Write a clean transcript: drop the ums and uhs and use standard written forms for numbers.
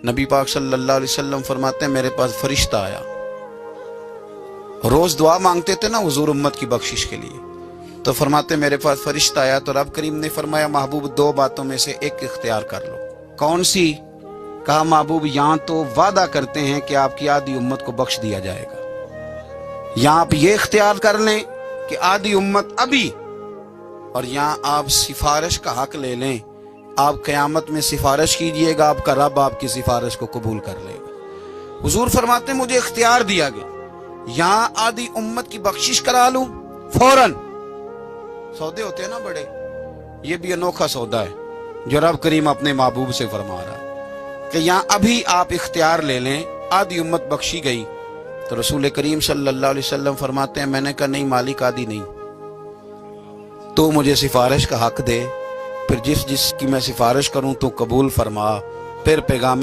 نبی پاک صلی اللہ علیہ وسلم فرماتے ہیں میرے پاس فرشتہ آیا، روز دعا مانگتے تھے نا حضور امت کی بخشش کے لیے، تو فرماتے میرے پاس فرشتہ آیا تو رب کریم نے فرمایا محبوب دو باتوں میں سے ایک اختیار کر لو۔ کون سی؟ کہا محبوب یہاں تو وعدہ کرتے ہیں کہ آپ کی آدھی امت کو بخش دیا جائے گا، یہاں آپ یہ اختیار کر لیں کہ آدھی امت ابھی، اور یہاں آپ سفارش کا حق لے لیں، آپ قیامت میں سفارش کیجئے گا، آپ کا رب آپ کی سفارش کو قبول کر لے گا۔ حضور فرماتے ہیں مجھے اختیار دیا گیا، یہاں آدھی امت کی بخشش کرا لوں فوراً۔ سودے ہوتے ہیں نا بڑے، یہ بھی انوکھا سودا ہے جو رب کریم اپنے محبوب سے فرما رہا ہے کہ یہاں ابھی آپ اختیار لے لیں، آدھی امت بخشی گئی۔ تو رسول کریم صلی اللہ علیہ وسلم فرماتے ہیں میں نے کہا نہیں مالک آدھی نہیں، تو مجھے سفارش کا حق دے، پھر جس کی میں سفارش کروں تو قبول فرما، پھر پیغام